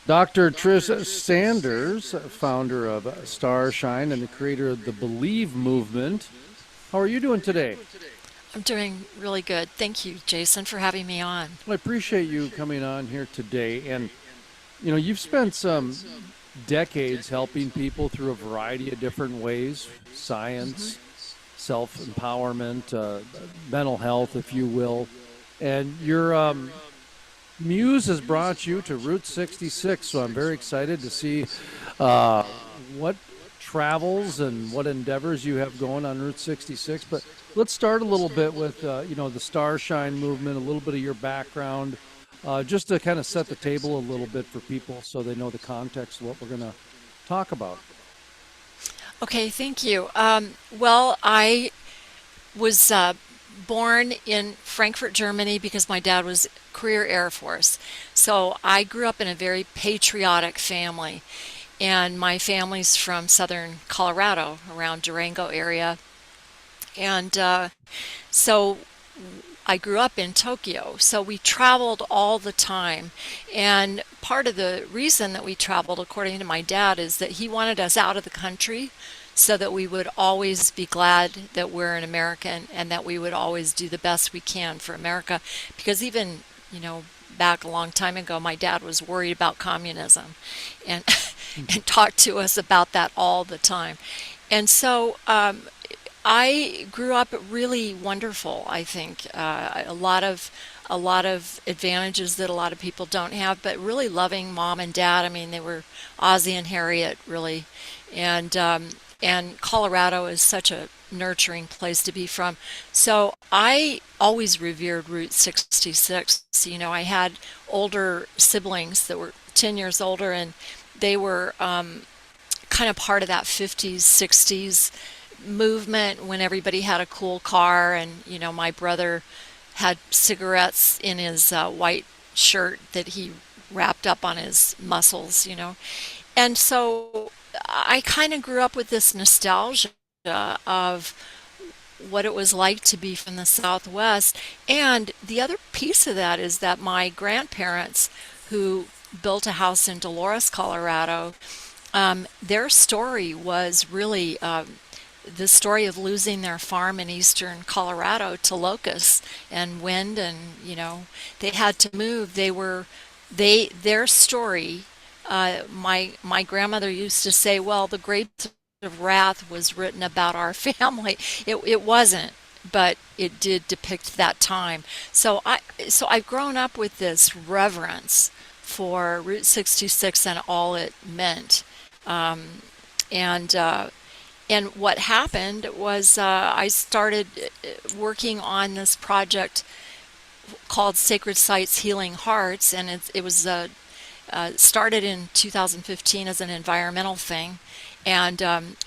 Dr. Trish Sanders, founder of Starshine and the creator of the Believe movement. How are you doing today? I'm doing really good. Thank you, Jason, for having me on. Well, I appreciate you coming on here today. And, you've spent some decades helping people through a variety of different ways: hmm science, self empowerment, mental health, if you will. And your Muse has brought you to Route 66, so I'm very excited to see what travels and what endeavors you have going on Route 66. But let's start a little bit with, the Starshine movement, a little bit of your background, just to kind of set the table a little bit for people so they know the context of what we're going to talk about. Okay, thank you. Well, I was born in Frankfurt, Germany, because my dad was career Air Force. So I grew up in a very patriotic family, and my family's from southern Colorado, around Durango area. And so I grew up in Tokyo, so we traveled all the time. And part of the reason that we traveled, according to my dad, is that he wanted us out of the country so that we would always be glad that we're an American and that we would always do the best we can for America. Because even, back a long time ago, my dad was worried about communism and, and talked to us about that all the time. And so I grew up really wonderful, I think. A lot of advantages that a lot of people don't have, but really loving mom and dad. I mean, they were Ozzie and Harriet, really. And Colorado is such a nurturing place to be from. So I always revered Route 66. I had older siblings that were 10 years older, and they were kind of part of that 50s, 60s movement when everybody had a cool car. And, my brother had cigarettes in his white shirt that he wrapped up on his muscles. And so I kind of grew up with this nostalgia of what it was like to be from the Southwest. And the other piece of that is that my grandparents, who built a house in Dolores, Colorado, their story was really the story of losing their farm in eastern Colorado to locusts and wind, and they had to move. Their story. My grandmother used to say, "Well, the Grapes of Wrath was written about our family." It wasn't, but it did depict that time. So I've grown up with this reverence for Route 66 and all it meant. Um, and and what happened was I started working on this project called Sacred Sites Healing Hearts, and it was started in 2015 as an environmental thing. And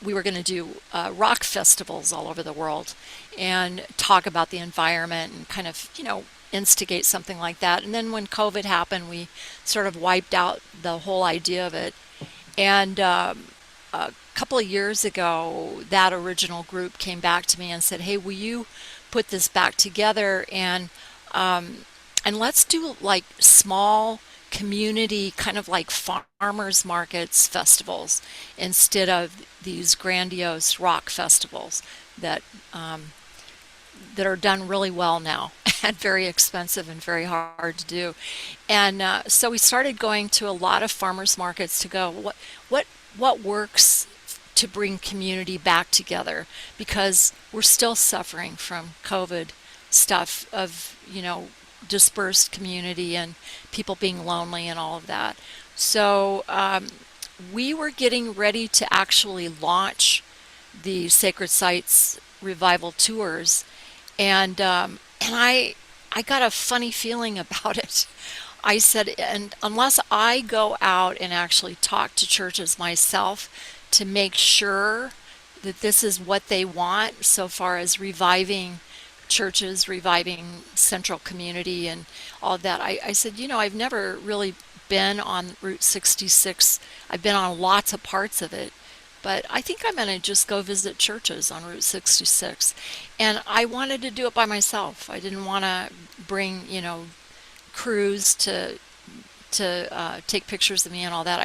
we were going to do rock festivals all over the world and talk about the environment and kind of, instigate something like that. And then when COVID happened, we sort of wiped out the whole idea of it. And a couple of years ago, that original group came back to me and said, "Hey, will you put this back together and let's do like small community, kind of like farmers markets festivals instead of these grandiose rock festivals that that are done really well now and very expensive and very hard to do." And so we started going to a lot of farmers markets to go, what what works to bring community back together, because we're still suffering from COVID stuff of, dispersed community and people being lonely and all of that. So we were getting ready to actually launch the Sacred Sites Revival Tours, and I got a funny feeling about it. I said, and unless I go out and actually talk to churches myself to make sure that this is what they want, so far as reviving churches, reviving central community and all of that. I said, I've never really been on Route 66. I've been on lots of parts of it, but I think I'm going to just go visit churches on Route 66. And I wanted to do it by myself. I didn't want to bring, crews to take pictures of me and all that.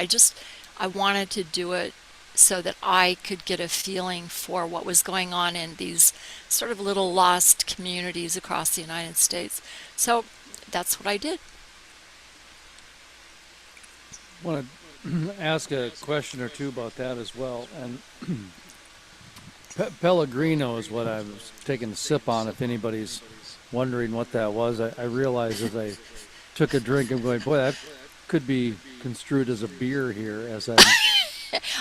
I wanted to do it so that I could get a feeling for what was going on in these sort of little lost communities across the United States. So that's what I did. I want to ask a question or two about that as well. And Pellegrino is what I was taking a sip on. If anybody's wondering what that was, I realized as I took a drink, I'm going, boy, that could be construed as a beer here. As I,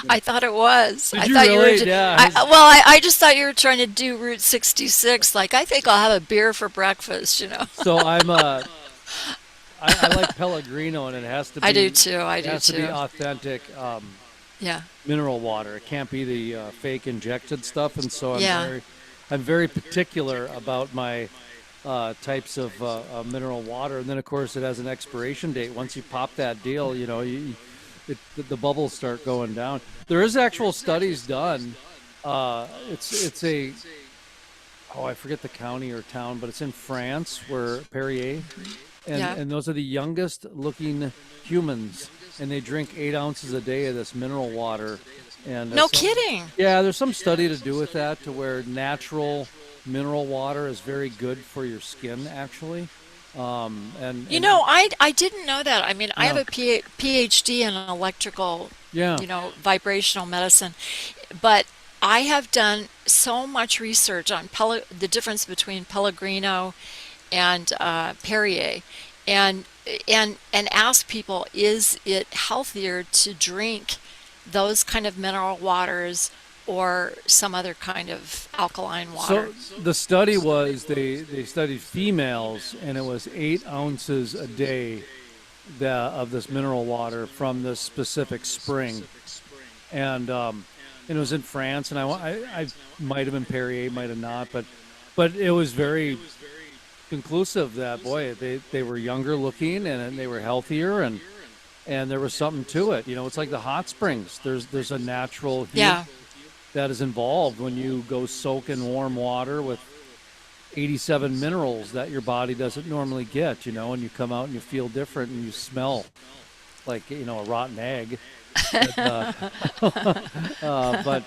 I thought it was. did I you thought you were. really? Yeah. I just thought you were trying to do Route 66. Like, I think I'll have a beer for breakfast. So I like Pellegrino, and it has to be. I do too. I It do has to be too. authentic Yeah. mineral water. It can't be the fake injected stuff. And so Yeah. I'm very particular about my types of mineral water. And then, of course, it has an expiration date. Once you pop that deal, the bubbles start going down. There is actual studies done. It's a I forget the county or town, but it's in France where Perrier, Yeah. and those are the youngest looking humans, and they drink 8 ounces a day of this mineral water. And No kidding. yeah, there's some study to do with that, to where natural mineral water is very good for your skin, actually. I didn't know that. I mean, I have No. a PhD in electrical, Yeah. vibrational medicine, but I have done so much research on the difference between Pellegrino and Perrier, and and ask people, is it healthier to drink those kind of mineral waters or some other kind of alkaline water? So the study was they studied females, and it was 8 ounces a day of this mineral water from this specific spring, and it was in France, and I might have been Perrier, might have not, but it was very conclusive that, boy, they were younger looking, and they were healthier, and there was something to it. It's like the hot springs. There's a natural heat Yeah. that is involved when you go soak in warm water with 87 minerals that your body doesn't normally get, and you come out and you feel different, and you smell like, a rotten egg. But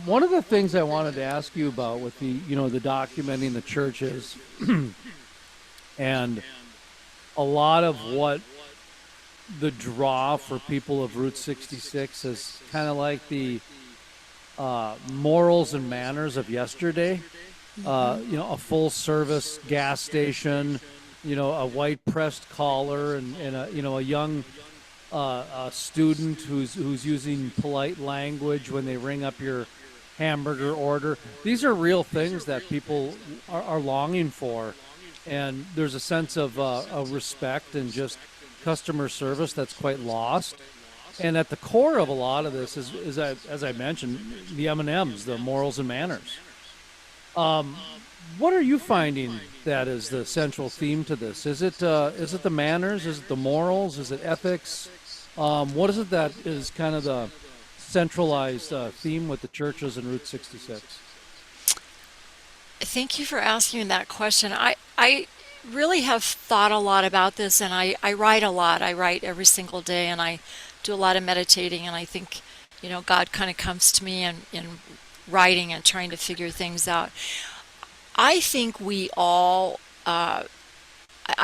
one of the things I wanted to ask you about with the documenting the churches and a lot of what the draw for people of Route 66 is kind of like the morals and manners of yesterday. A full service gas station, a white pressed collar, and a young student who's using polite language when they ring up your hamburger order. These are real things that people are longing for, and there's a sense of respect and just customer service that's quite lost. And at the core of a lot of this is as I mentioned, the M&Ms, the morals and manners. What are you finding that is the central theme to this? Is it the manners? Is it the morals? Is it ethics? What is it that is kind of the centralized theme with the churches in Route 66? Thank you for asking that question. I really have thought a lot about this, and I write a lot. I write every single day, and I do a lot of meditating, and I think, God kind of comes to me in writing and trying to figure things out. I think we all, I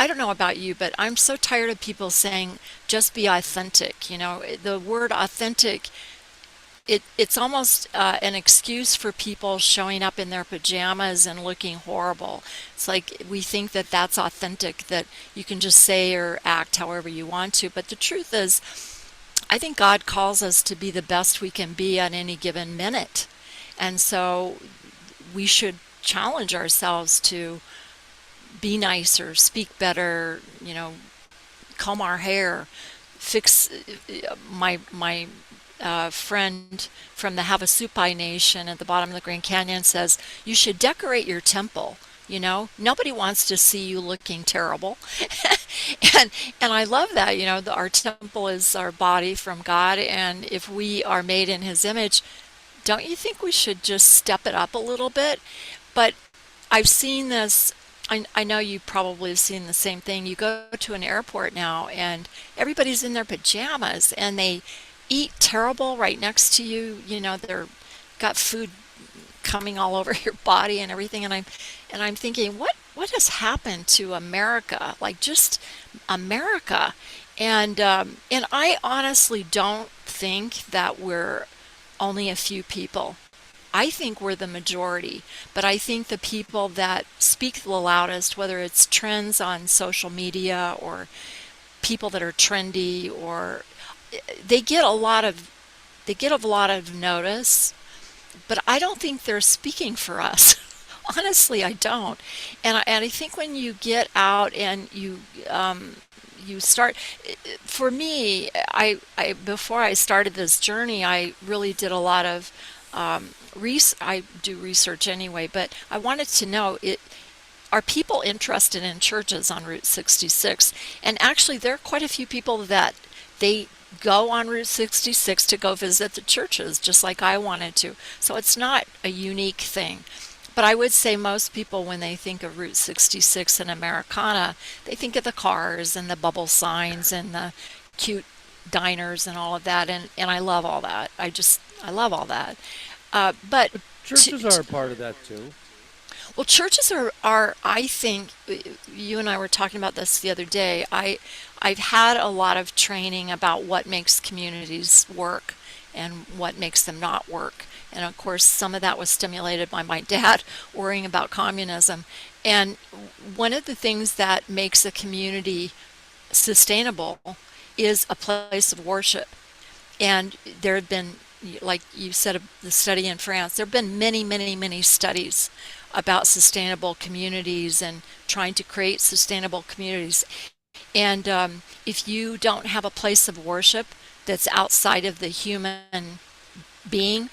don't know about you, but I'm so tired of people saying, just be authentic. The word authentic, it's almost an excuse for people showing up in their pajamas and looking horrible. It's like we think that that's authentic, that you can just say or act however you want to. But the truth is, I think God calls us to be the best we can be at any given minute. And so we should challenge ourselves to be nicer, speak better, comb our hair, fix my friend from the Havasupai Nation at the bottom of the Grand Canyon says you should decorate your temple. Nobody wants to see you looking terrible. and I love that. Our temple is our body from God, and if we are made in His image, don't you think we should just step it up a little bit? But I've seen this I know you probably have seen the same thing. You go to an airport now and everybody's in their pajamas and they eat terrible right next to you. You know, they're got food coming all over your body and everything. And I'm thinking, what has happened to America? Like just America. And I honestly don't think that we're only a few people. I think we're the majority, but I think the people that speak the loudest, whether it's trends on social media or people that are trendy, or they get a lot of they get a lot of notice, but I don't think they're speaking for us. Honestly, I don't. And I think when you get out and you start, for me, I before I started this journey, I really did a lot of I do research anyway, but I wanted to know, are people interested in churches on Route 66? And actually, there are quite a few people that they go on Route 66 to go visit the churches, just like I wanted to. So it's not a unique thing. But I would say most people, when they think of Route 66 and Americana, they think of the cars and the bubble signs and the cute diners and all of that. And I love all that. I love all that. But But to, churches are a part of that too. well, churches are, I think, you and I were talking about this the other day. I've had a lot of training about what makes communities work and what makes them not work. And of course, some of that was stimulated by my dad worrying about communism. And one of the things that makes a community sustainable is a place of worship. And there have been, like you said, the study in France, there have been many, many, many studies about sustainable communities and trying to create sustainable communities. And if you don't have a place of worship that's outside of the human being,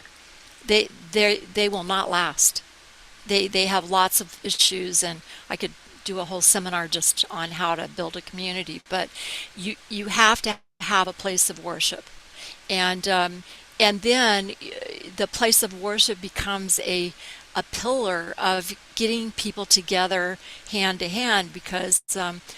they will not last. They have lots of issues, and I could do a whole seminar just on how to build a community. But you have to have a place of worship, and then the place of worship becomes a pillar of getting people together hand to hand, because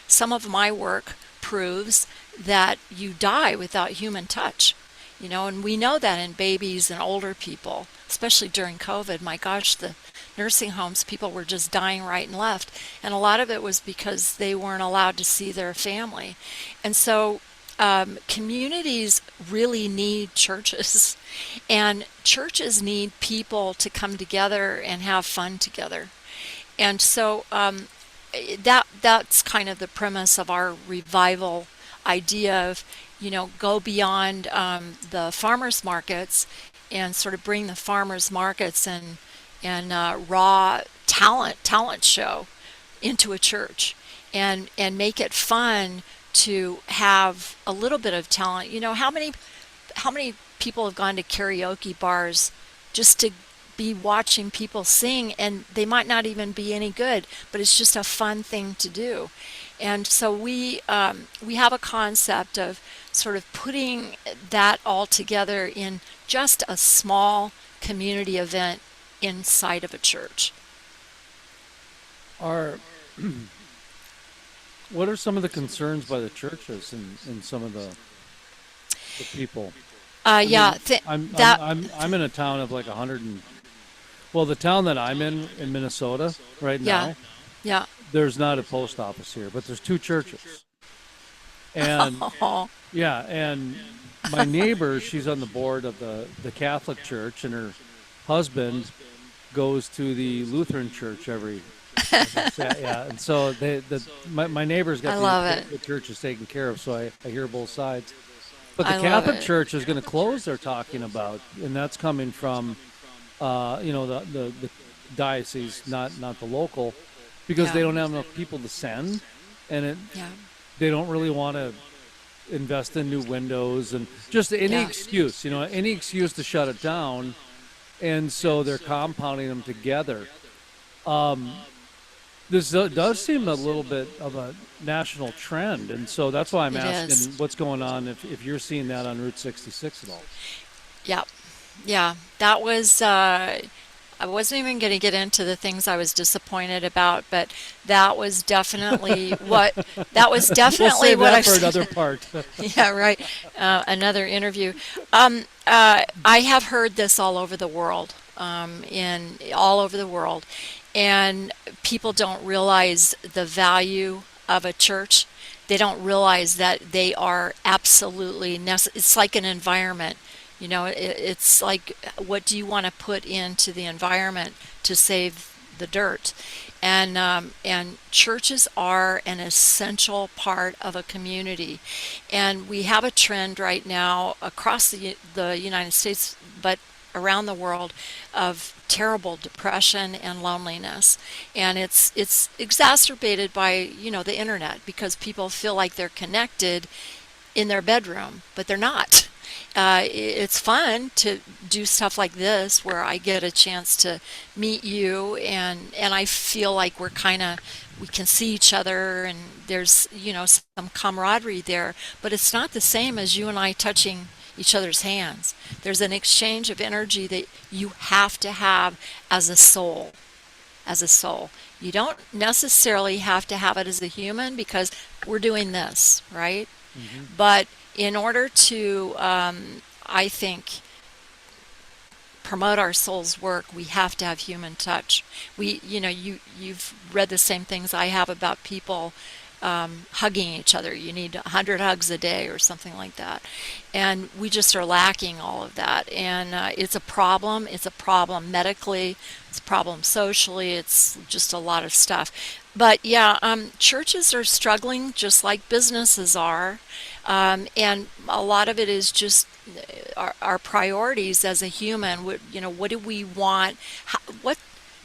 some of my work proves that you die without human touch. You know, and we know that in babies and older people, especially during COVID. My gosh, the nursing homes, people were just dying right and left. And a lot of it was because they weren't allowed to see their family. And so communities really need churches, and churches need people to come together and have fun together. And so that's kind of the premise of our revival idea of, go beyond the farmers markets and sort of bring the farmers markets and raw talent show into a church, and make it fun to have a little bit of talent. How many people have gone to karaoke bars just to be watching people sing, and they might not even be any good, but it's just a fun thing to do. And so we have a concept of sort of putting that all together in just a small community event inside of a church. Are what are some of the concerns by the churches and some of the people? I Yeah, mean, that, I'm in a town of like 100 and well, the town that I'm in Minnesota right yeah, now, yeah. there's not a post office here, but there's two churches. And Oh, yeah, and my neighbor, she's on the board of the Catholic Church, and her husband goes to the Lutheran Church yeah, and so my neighbor's I got love it. the churches taken care of, so I hear both sides. But the I love Catholic it. Church is going to close. They're talking about, and that's coming from, the diocese, not the local, because they Yeah, don't have enough people to send, and yeah, they don't really want to invest in new windows and just yeah. any excuse to shut it down, and so they're compounding them together. Um, this does seem a little bit of a national trend, and so that's why I'm It is. asking what's going on if you're seeing that on Route 66 at all. Yeah, yeah. That was I wasn't even going to get into the things I was disappointed about, but that was definitely what that was We'll definitely save what that I've for seen. another part. Yeah, right. Another interview. I have heard this all over the world, in all over the world, and people don't realize the value of a church. They don't realize that they are absolutely necessary. It's like an environment. It's like, what do you want to put into the environment to save the dirt? And churches are an essential part of a community, and we have a trend right now across the United States, but around the world, of terrible depression and loneliness, and it's exacerbated by the internet, because people feel like they're connected in their bedroom, but they're not. It's fun to do stuff like this where I get a chance to meet you, and I feel like we can see each other, and there's some camaraderie there, but it's not the same as you and I touching each other's hands. There's an exchange of energy that you have to have as a soul. As a soul, you don't necessarily have to have it as a human, because we're doing this, right? Hmm. But in order to, I think, promote our soul's work, we have to have human touch. You've read the same things I have about people hugging each other. You need 100 hugs a day or something like that, and we just are lacking all of that. And it's a problem. It's a problem medically. It's a problem socially. It's just a lot of stuff. But yeah, churches are struggling just like businesses are, and a lot of it is just our priorities as a human. What do we want?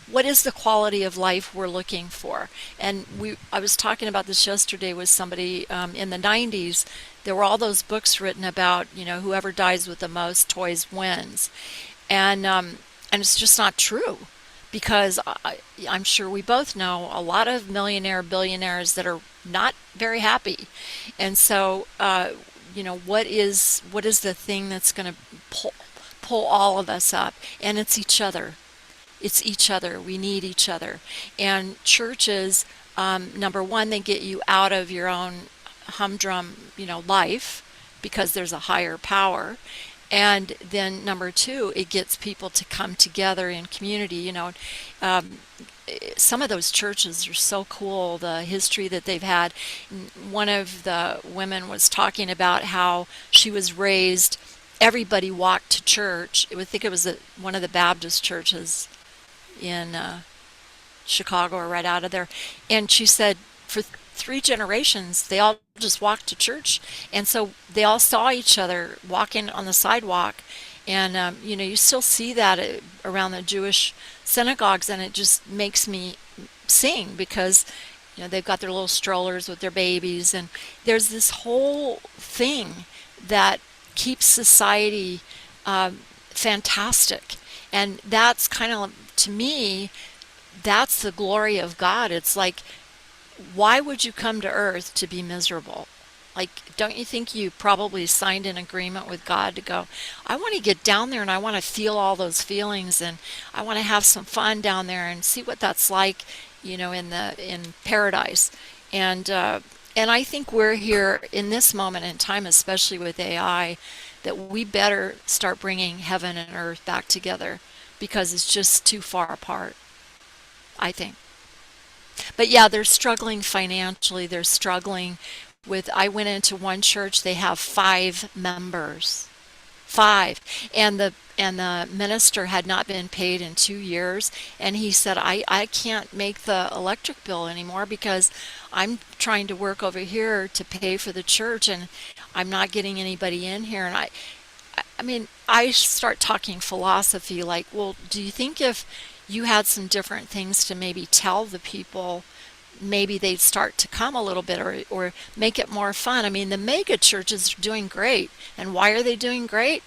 What is the quality of life we're looking for? And I was talking about this yesterday with somebody, in the 90s. There were all those books written about, whoever dies with the most toys wins. And it's just not true, because I'm sure we both know a lot of billionaires that are not very happy. And so, what is the thing that's going to pull all of us up? And it's each other. It's each other. We need each other. And churches, number one, they get you out of your own humdrum, life, because there's a higher power. And then number two, it gets people to come together in community. Um, some of those churches are so cool, the history that they've had. One of the women was talking about how she was raised, everybody walked to church. I think it was one of the Baptist churches in Chicago, or right out of there. And she said for 3 generations, they all just walked to church. And so they all saw each other walking on the sidewalk. And, you still see that around the Jewish synagogues, and it just makes me sing, because, they've got their little strollers with their babies. And there's this whole thing that keeps society fantastic. And that's kind of, to me, that's the glory of God. It's like, why would you come to earth to be miserable? Like, don't you think you probably signed an agreement with God to go, I want to get down there and I want to feel all those feelings, and I want to have some fun down there and see what that's like, in paradise. And I think we're here in this moment in time, especially with AI, that we better start bringing heaven and earth back together, because it's just too far apart, I think. But yeah, they're struggling financially. They're struggling with, I went into one church, they have 5 members. 5. And the minister had not been paid in 2 years, and he said, I can't make the electric bill anymore, because I'm trying to work over here to pay for the church, and I'm not getting anybody in here. And I mean, I start talking philosophy, like, well, do you think if you had some different things to maybe tell the people, maybe they'd start to come a little bit, or make it more fun? I mean, the mega churches are doing great. And why are they doing great?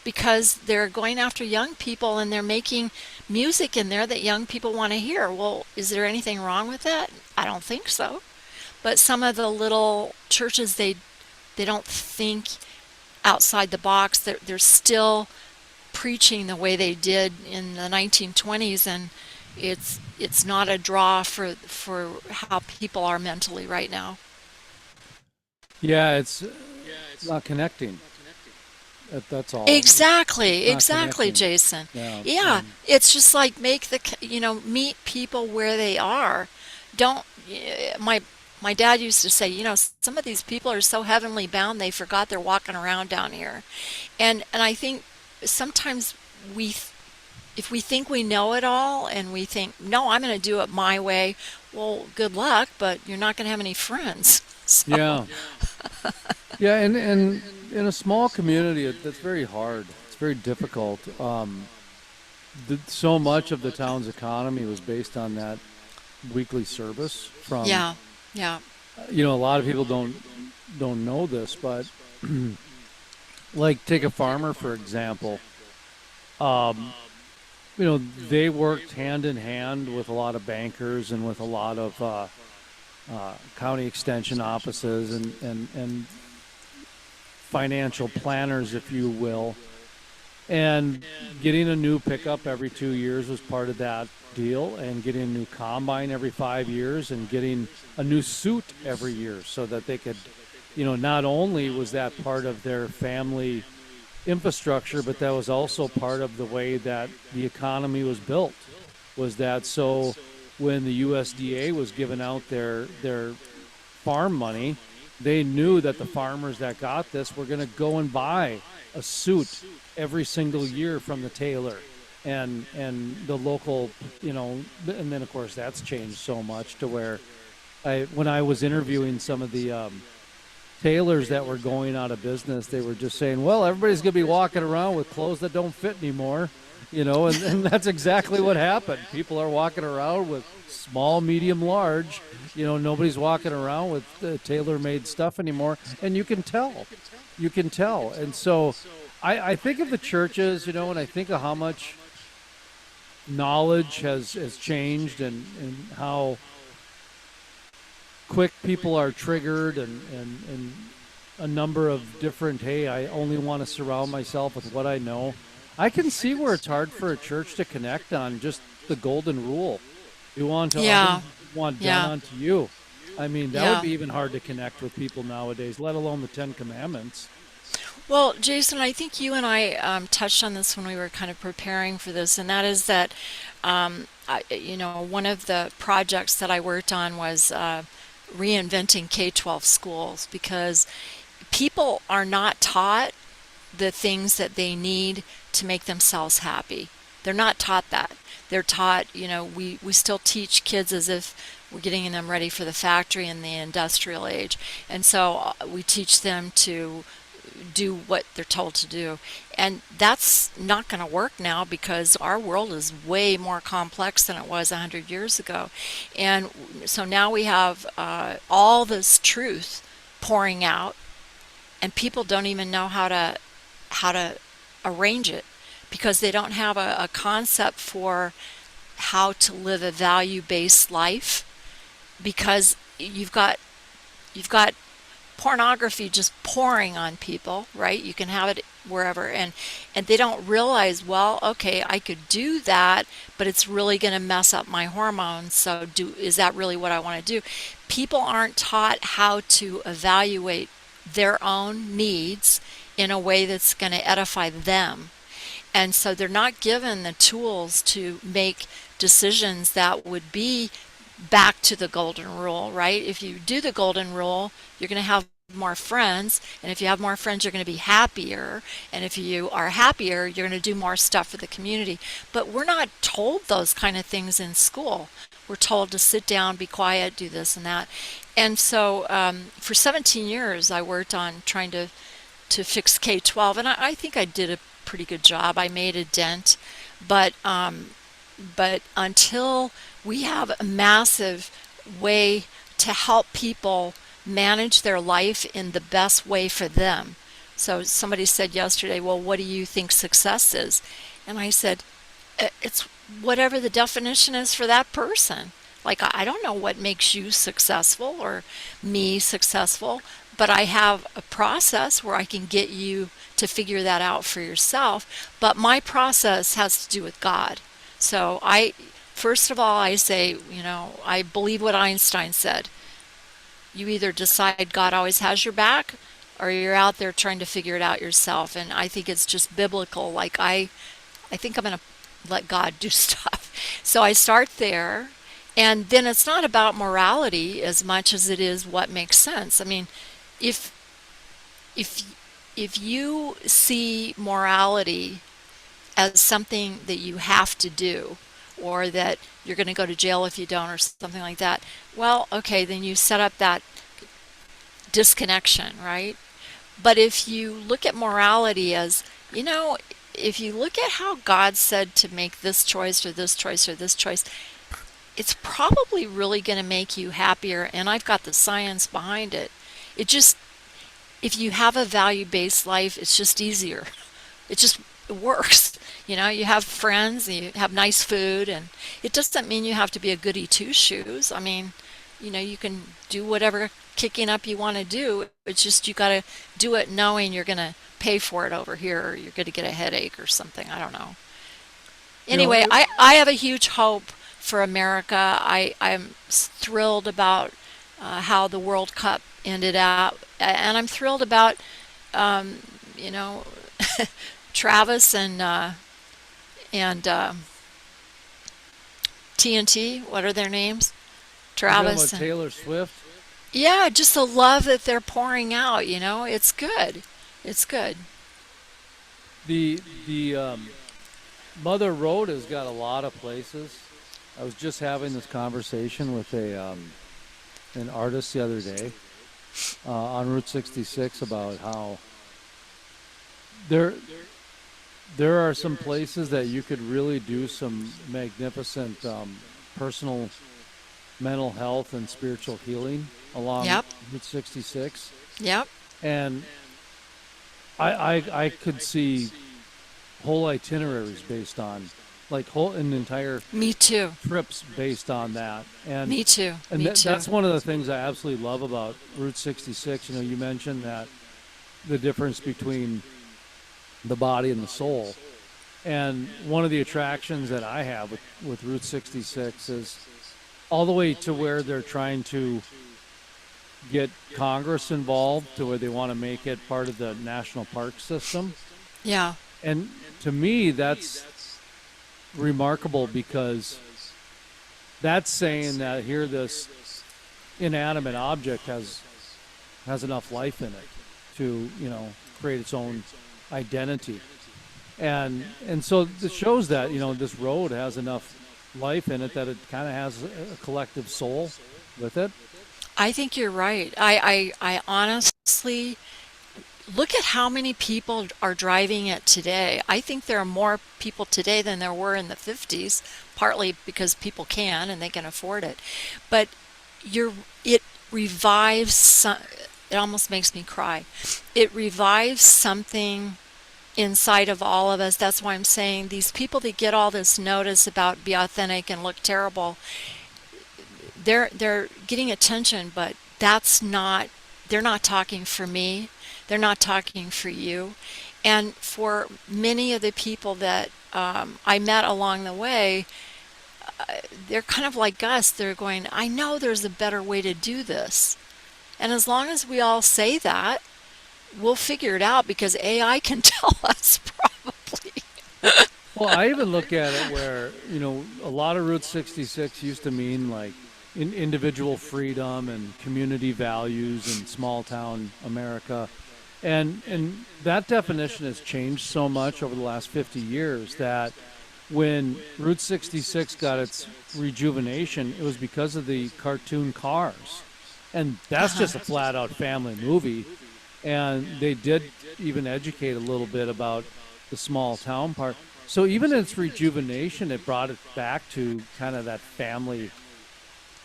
Because they're going after young people, and they're making music in there that young people want to hear. Well, is there anything wrong with that? I don't think so. But some of the little churches, they don't think outside the box. They're still preaching the way they did in the 1920s, and it's not a draw for how people are mentally right now. Yeah, it's not connecting. That's all. It's Exactly, not exactly, connecting. Jason. Yeah, Yeah, it's just like make meet people where they are. Don't my dad used to say, some of these people are so heavenly bound they forgot they're walking around down here. And I think sometimes we if we think we know it all and we think, "No, I'm going to do it my way." Well, good luck, but you're not going to have any friends. So, yeah, yeah. And in a small community, that's very hard. It's very difficult. So much of the town's economy was based on that weekly service from, yeah. Yeah. a lot of people don't know this, but like take a farmer for example. Um, they worked hand in hand with a lot of bankers and with a lot of county extension offices and financial planners, if you will. And getting a new pickup every 2 years was part of that deal, and getting a new combine every 5 years, and getting a new suit every year so that they could, not only was that part of their family infrastructure, but that was also part of the way that the economy was built. Was that so when the USDA was giving out their farm money, they knew that the farmers that got this were going to go and buy a suit every single year from the tailor and the local, and then of course that's changed so much to where when I was interviewing some of the tailors that were going out of business, they were just saying, well, everybody's going to be walking around with clothes that don't fit anymore, and that's exactly what happened. People are walking around with small, medium, large. Nobody's walking around with tailor-made stuff anymore, and you can tell. You can tell. And so I think of the churches, and I think of how much knowledge has changed and how quick people are triggered and a number of different, hey, I only want to surround myself with what I know. I can see where it's hard for a church to connect on just the golden rule. You want to Yeah. want done Yeah. unto you. I mean, that would Yeah. be even hard to connect with people nowadays, let alone the Ten Commandments. Well, Jason, I think you and I touched on this when we were kind of preparing for this, and that is that, one of the projects that I worked on was reinventing K-12 schools because people are not taught the things that they need to make themselves happy. They're not taught that. They're taught, we still teach kids as if we're getting them ready for the factory in the industrial age. And so we teach them to do what they're told to do. And that's not going to work now because our world is way more complex than it was 100 years ago. And so now we have all this truth pouring out, and people don't even know how to arrange it because they don't have a concept for how to live a value-based life because you've got pornography just pouring on people, right? You can have it wherever, and they don't realize, well, okay, I could do that, but it's really going to mess up my hormones. So is that really what I want to do? People aren't taught how to evaluate their own needs in a way that's going to edify them. And so they're not given the tools to make decisions that would be back to the golden rule, right? If you do the golden rule, you're going to have more friends, and if you have more friends, you're going to be happier, and if you are happier, you're going to do more stuff for the community. But we're not told those kind of things in school. We're told to sit down, be quiet, do this and that. And so for 17 years, I worked on trying to fix K-12, and I think I did a pretty good job. I made a dent, but until we have a massive way to help people manage their life in the best way for them. So somebody said yesterday, well, what do you think success is? And I said, it's whatever the definition is for that person. Like, I don't know what makes you successful or me successful, but I have a process where I can get you to figure that out for yourself. But my process has to do with God. So first of all, I say, I believe what Einstein said. You either decide God always has your back, or you're out there trying to figure it out yourself. And I think it's just biblical. Like I think I'm going to let God do stuff. So I start there. And then it's not about morality as much as it is what makes sense. I mean, if if if you see morality as something that you have to do, or that you're going to go to jail if you don't, or something like that, well, okay, then you set up that disconnection, right? But if you look at morality as, if you look at how God said to make this choice or this choice or this choice, it's probably really going to make you happier. And I've got the science behind it. It just, if you have a value-based life, it's just easier. It works. You have friends, and you have nice food, and it doesn't mean you have to be a goody two-shoes. I mean, you can do whatever kicking up you want to do. It's just you got to do it knowing you're going to pay for it over here, or you're going to get a headache or something. I don't know. Anyway, I have a huge hope for America. I'm thrilled about how the World Cup ended up, and I'm thrilled about, you know, Travis and TNT. What are their names? Travis and Taylor Swift. yeah, just the love that they're pouring out. It's good. It's good. The Mother Road has got a lot of places. I was just having this conversation with an artist the other day on Route 66 about how there are some places that you could really do some magnificent personal mental health and spiritual healing along Yep. Route 66. Yep. And I could see whole itineraries based on, like, whole an entire Me too. trips based on that. And Me too. and Me too. that's one of the things I absolutely love about Route 66. You mentioned that the difference between the body and the soul. And one of the attractions that I have with Route 66 is all the way to where they're trying to get Congress involved, to where they want to make it part of the national park system. Yeah. And to me, that's remarkable, because that's saying that here this inanimate object has enough life in it to, create its own identity. And so it shows that, this road has enough life in it that it kind of has a collective soul with it. I think you're right. I honestly look at how many people are driving it today. I think there are more people today than there were in the 50s, partly because people can and they can afford it. But it revives it almost makes me cry. It revives something inside of all of us. That's why I'm saying these people that get all this notice about be authentic and look terrible, they're getting attention, but they're not talking for me. They're not talking for you. And for many of the people that I met along the way, they're kind of like us. They're going, I know there's a better way to do this. And as long as we all say that, we'll figure it out, because AI can tell us probably. Well, I even look at it where, a lot of Route 66 used to mean like individual freedom and community values in small town America. And that definition has changed so much over the last 50 years that when Route 66 got its rejuvenation, it was because of the cartoon Cars. And that's just a flat-out family movie. And they did even educate a little bit about the small town part. So even in its rejuvenation, it brought it back to kind of that family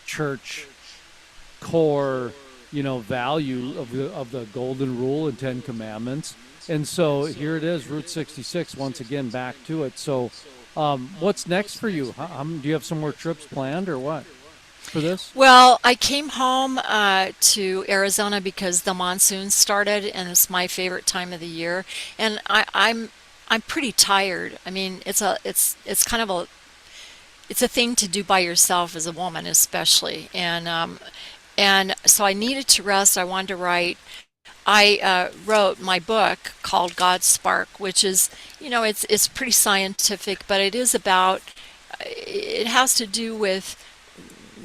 church core, value of the golden rule and 10 commandments. And so here it is, Route 66, once again, back to it. So what's next for you? Do you have some more trips planned or what? for this? Well, I came home to Arizona because the monsoon started, and it's my favorite time of the year. And I'm pretty tired. I mean, it's kind of a thing to do by yourself as a woman, especially. And so I needed to rest. I wanted to write. I wrote my book called God's Spark, which is, it's pretty scientific, but it is about. It has to do with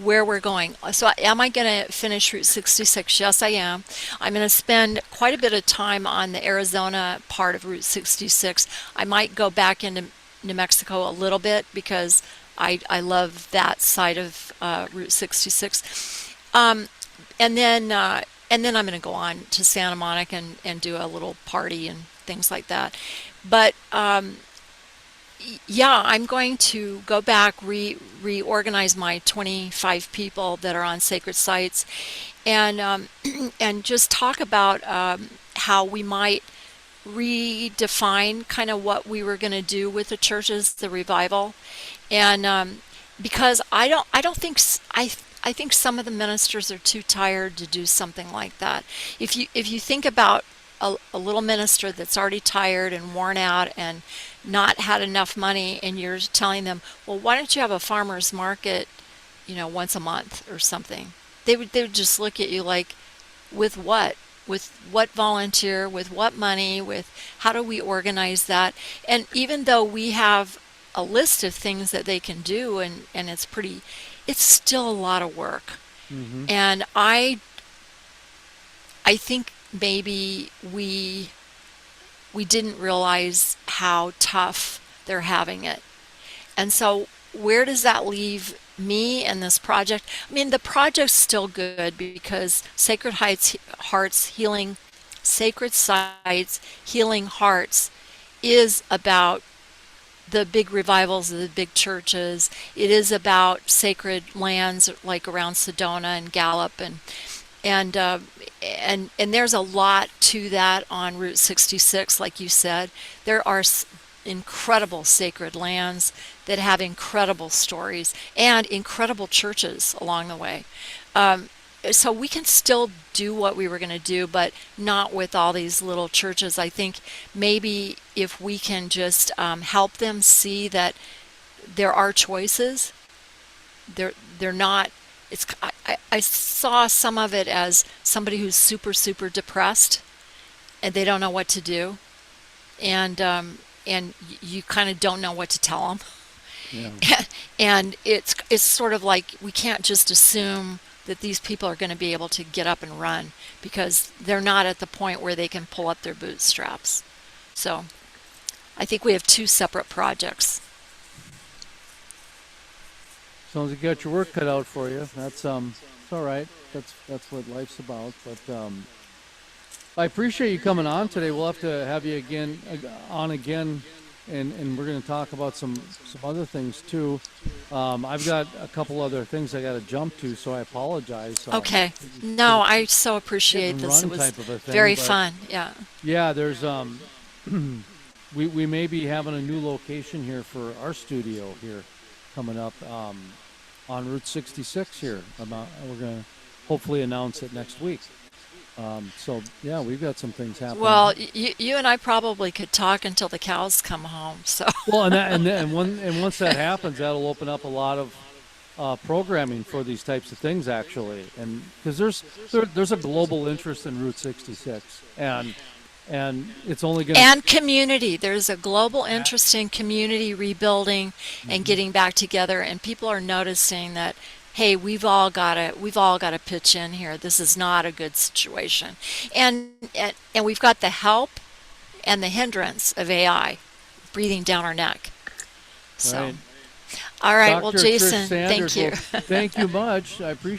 where we're going. So, am I going to finish Route 66? Yes, I am. I'm going to spend quite a bit of time on the Arizona part of Route 66. I might go back into New Mexico a little bit because I love that side of Route 66. Um, and then I'm going to go on to Santa Monica and do a little party and things like that. But yeah, I'm going to go back, reorganize my 25 people that are on sacred sites, and and just talk about how we might redefine kind of what we were going to do with the churches, the revival, and because I don't think I think some of the ministers are too tired to do something like that. If you think about a little minister that's already tired and worn out and not had enough money, and you're telling them, well, why don't you have a farmer's market, once a month or something? They would just look at you like, with what? With what volunteer? With what money? With how do we organize that? And even though we have a list of things that they can do, and it's still a lot of work. Hmm. And I think maybe we didn't realize how tough they're having it. And so where does that leave me and this project? I mean, the project's still good because Sacred Sites Healing Hearts is about the big revivals of the big churches. It is about sacred lands like around Sedona and Gallup, and uh, and there's a lot to that on Route 66, like you said. There are incredible sacred lands that have incredible stories and incredible churches along the way. Um, so we can still do what we were going to do, but not with all these little churches. I think maybe if we can just help them see that there are choices, they're not. I saw some of it as somebody who's super super depressed and they don't know what to do, and you kind of don't know what to tell them. Yeah. And it's sort of like we can't just assume that these people are going to be able to get up and run because they're not at the point where they can pull up their bootstraps. So I think we have two separate projects. Sounds like you got your work cut out for you. It's all right. That's what life's about. But I appreciate you coming on today. We'll have to have you on again, and we're going to talk about some other things too. I've got a couple other things I got to jump to, so I apologize. Okay. Hit No, I so hit appreciate and this. It run was type of a thing, very but fun. Yeah. yeah, there's we may be having a new location here for our studio here coming up on Route 66 here. We're going to hopefully announce it next week. So yeah, we've got some things happening. Well, you and I probably could talk until the cows come home. So, Well, and once that happens, that'll open up a lot of programming for these types of things actually, and because there's a global interest in Route 66, and it's only going to. and community. There's a global interest in community rebuilding and Mhm. getting back together, and people are noticing that, hey, we've all got to pitch in here. This is not a good situation, and we've got the help and the hindrance of AI breathing down our neck. So, Right. all right. Well, Dr. Trish Jason, thank Sanders, you. well, thank you much. I appreciate